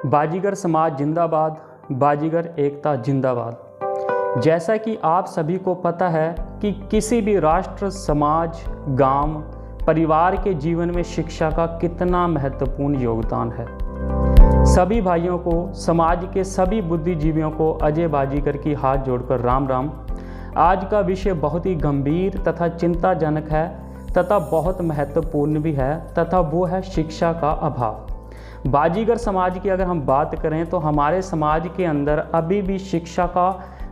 बाजीगर समाज जिंदाबाद, बाजीगर एकता जिंदाबाद। जैसा कि आप सभी को पता है कि किसी भी राष्ट्र, समाज, गांव, परिवार के जीवन में शिक्षा का कितना महत्वपूर्ण योगदान है। सभी भाइयों को, समाज के सभी बुद्धिजीवियों को अजय बाजीगर की हाथ जोड़कर राम राम। आज का विषय बहुत ही गंभीर तथा चिंताजनक है तथा बहुत महत्वपूर्ण भी है तथा वो है शिक्षा का अभाव। बाजीगर समाज की अगर हम बात करें तो हमारे समाज के अंदर अभी भी शिक्षा का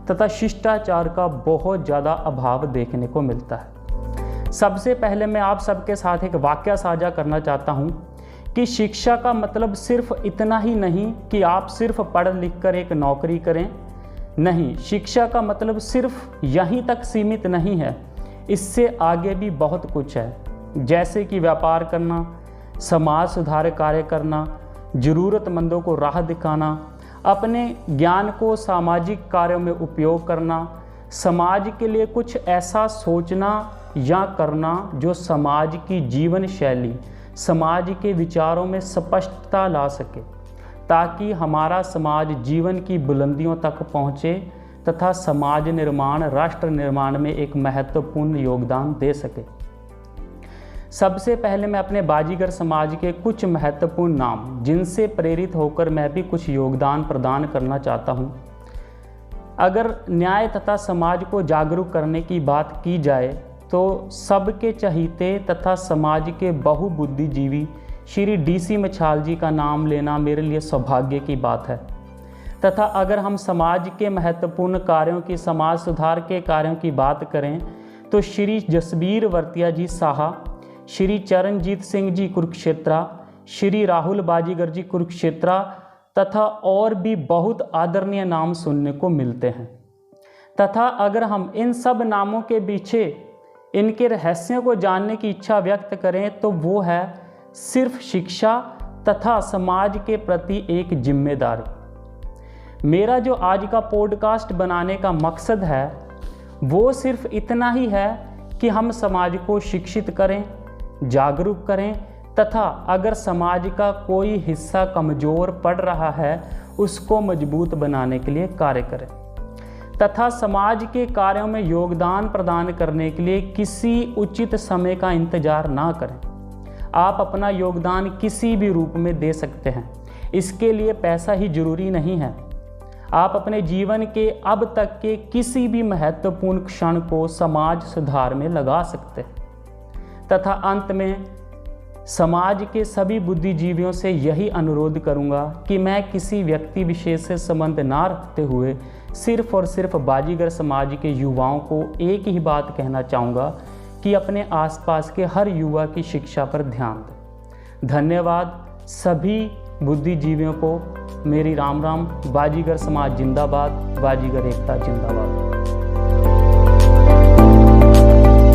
तथा शिष्टाचार का बहुत ज़्यादा अभाव देखने को मिलता है। सबसे पहले मैं आप सबके साथ एक वाकया साझा करना चाहता हूँ कि शिक्षा का मतलब सिर्फ इतना ही नहीं कि आप सिर्फ पढ़ लिख कर एक नौकरी करें। नहीं, शिक्षा का मतलब सिर्फ यहीं तक सीमित नहीं है, इससे आगे भी बहुत कुछ है, जैसे कि व्यापार करना, समाज सुधार कार्य करना, ज़रूरतमंदों को राह दिखाना, अपने ज्ञान को सामाजिक कार्यों में उपयोग करना, समाज के लिए कुछ ऐसा सोचना या करना जो समाज की जीवन शैली, समाज के विचारों में स्पष्टता ला सके, ताकि हमारा समाज जीवन की बुलंदियों तक पहुँचे तथा समाज निर्माण, राष्ट्र निर्माण में एक महत्वपूर्ण योगदान दे सके। सबसे पहले मैं अपने बाजीगर समाज के कुछ महत्वपूर्ण नाम, जिनसे प्रेरित होकर मैं भी कुछ योगदान प्रदान करना चाहता हूँ। अगर न्याय तथा समाज को जागरूक करने की बात की जाए तो सबके चहीते तथा समाज के बहुबुद्धिजीवी श्री DC मछाल जी का नाम लेना मेरे लिए सौभाग्य की बात है। तथा अगर हम समाज के महत्वपूर्ण कार्यों की, समाज सुधार के कार्यों की बात करें तो श्री जसबीर वर्तिया जी साहा, श्री चरणजीत सिंह जी कुरुक्षेत्रा, श्री राहुल बाजीगर जी कुरुक्षेत्रा तथा और भी बहुत आदरणीय नाम सुनने को मिलते हैं। तथा अगर हम इन सब नामों के पीछे इनके रहस्यों को जानने की इच्छा व्यक्त करें तो वो है सिर्फ शिक्षा तथा समाज के प्रति एक जिम्मेदारी। मेरा जो आज का पॉडकास्ट बनाने का मकसद है वो सिर्फ इतना ही है कि हम समाज को शिक्षित करें, जागरूक करें तथा अगर समाज का कोई हिस्सा कमज़ोर पड़ रहा है उसको मजबूत बनाने के लिए कार्य करें तथा समाज के कार्यों में योगदान प्रदान करने के लिए किसी उचित समय का इंतजार ना करें। आप अपना योगदान किसी भी रूप में दे सकते हैं, इसके लिए पैसा ही जरूरी नहीं है। आप अपने जीवन के अब तक के किसी भी महत्वपूर्ण क्षण को समाज सुधार में लगा सकते हैं। तथा अंत में समाज के सभी बुद्धिजीवियों से यही अनुरोध करूंगा कि मैं किसी व्यक्ति विशेष से संबंध ना रखते हुए सिर्फ और सिर्फ बाजीगर समाज के युवाओं को एक ही बात कहना चाहूँगा कि अपने आसपास के हर युवा की शिक्षा पर ध्यान दें। धन्यवाद। सभी बुद्धिजीवियों को मेरी राम राम। बाजीगर समाज जिंदाबाद, बाजीगर एकता जिंदाबाद।